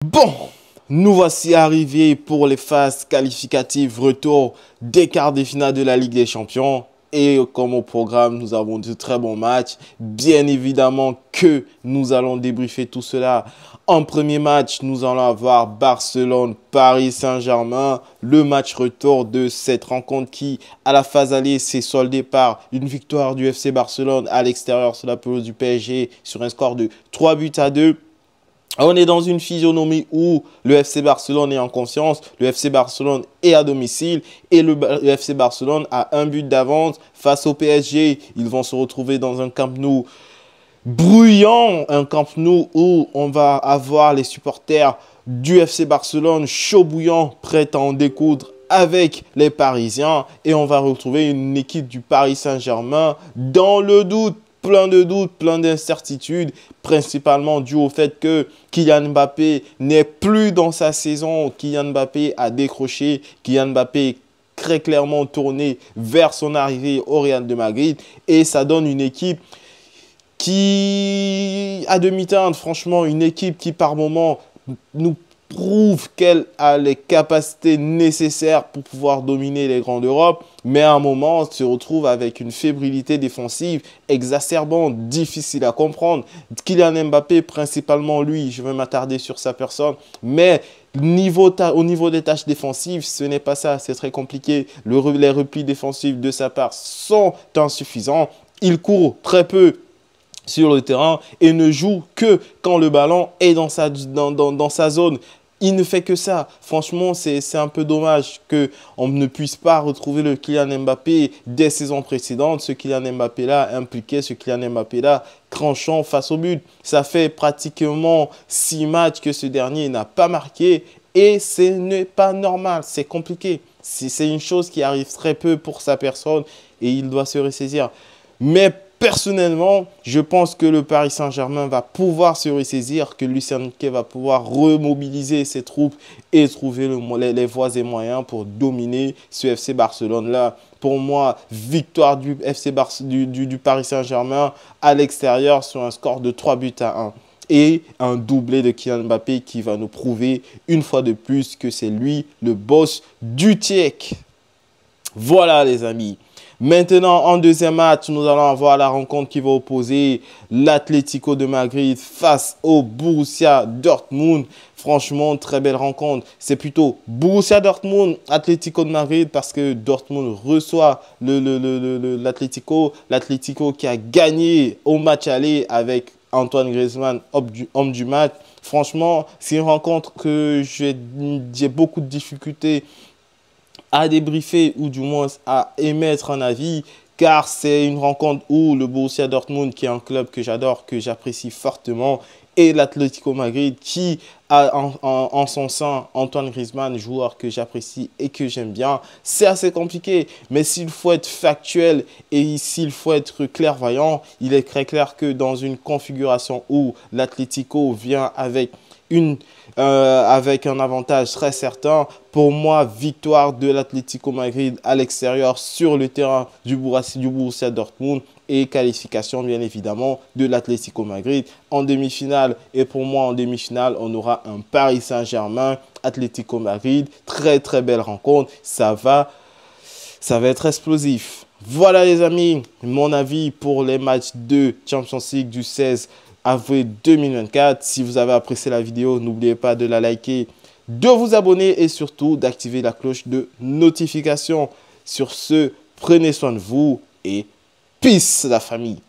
Bon, nous voici arrivés pour les phases qualificatives retour des quarts de finale de la Ligue des Champions. Et comme au programme, nous avons de très bons matchs. Bien évidemment que nous allons débriefer tout cela. En premier match, nous allons avoir Barcelone-Paris Saint-Germain. Le match retour de cette rencontre qui, à la phase aller, s'est soldée par une victoire du FC Barcelone à l'extérieur sur la pelouse du PSG sur un score de 3-2. On est dans une physionomie où le FC Barcelone est en confiance, le FC Barcelone est à domicile et le FC Barcelone a un but d'avance face au PSG. Ils vont se retrouver dans un Camp Nou bruyant, un Camp Nou où on va avoir les supporters du FC Barcelone chaud bouillant, prêts à en découdre avec les Parisiens. Et on va retrouver une équipe du Paris Saint-Germain dans le doute. Plein de doutes, plein d'incertitudes, principalement dû au fait que Kylian Mbappé n'est plus dans sa saison. Kylian Mbappé a décroché, Kylian Mbappé est très clairement tourné vers son arrivée au Real de Madrid. Et ça donne une équipe qui, à demi-teinte, franchement, une équipe qui par moment nous prouve qu'elle a les capacités nécessaires pour pouvoir dominer les grands d'Europe, mais à un moment, se retrouve avec une fébrilité défensive exacerbante, difficile à comprendre. Kylian Mbappé, principalement lui, je vais m'attarder sur sa personne, mais au niveau des tâches défensives, ce n'est pas ça, c'est très compliqué. Les replis défensifs de sa part sont insuffisants, il court très peu sur le terrain et ne joue que quand le ballon est dans sa zone. Il ne fait que ça. Franchement, c'est un peu dommage qu'on ne puisse pas retrouver le Kylian Mbappé des saisons précédentes. Ce Kylian Mbappé-là impliqué, ce Kylian Mbappé-là tranchant face au but. Ça fait pratiquement 6 matchs que ce dernier n'a pas marqué et ce n'est pas normal. C'est compliqué. C'est une chose qui arrive très peu pour sa personne et il doit se ressaisir. Mais personnellement, je pense que le Paris Saint-Germain va pouvoir se ressaisir, que Luis Enrique va pouvoir remobiliser ses troupes et trouver les voies et moyens pour dominer ce FC Barcelone-là. Pour moi, victoire du Paris Saint-Germain à l'extérieur sur un score de 3-1. Et un doublé de Kylian Mbappé qui va nous prouver une fois de plus que c'est lui le boss du TIEC. Voilà les amis. Maintenant, en deuxième match, nous allons avoir la rencontre qui va opposer l'Atlético de Madrid face au Borussia Dortmund. Franchement, très belle rencontre. C'est plutôt Borussia Dortmund, Atlético de Madrid parce que Dortmund reçoit l'Atlético. L'Atlético qui a gagné au match aller avec Antoine Griezmann, homme du match. Franchement, c'est une rencontre que j'ai beaucoup de difficultés à débriefer ou du moins à émettre un avis car c'est une rencontre où le Borussia Dortmund qui est un club que j'adore, que j'apprécie fortement et l'Atlético Madrid qui a en son sein Antoine Griezmann, joueur que j'apprécie et que j'aime bien. C'est assez compliqué, mais s'il faut être factuel et s'il faut être clairvoyant, il est très clair que dans une configuration où l'Atlético vient avec un avantage très certain. Pour moi, victoire de l'Atlético Madrid à l'extérieur sur le terrain du Borussia Dortmund et qualification bien évidemment de l'Atlético Madrid en demi-finale. Et pour moi, en demi-finale, on aura un Paris Saint-Germain, Atlético Madrid. Très très belle rencontre. Ça va être explosif. Voilà les amis, mon avis pour les matchs de Champions League du 16 avril 2024. Si vous avez apprécié la vidéo, n'oubliez pas de la liker, de vous abonner et surtout d'activer la cloche de notification. Sur ce, prenez soin de vous et peace la famille.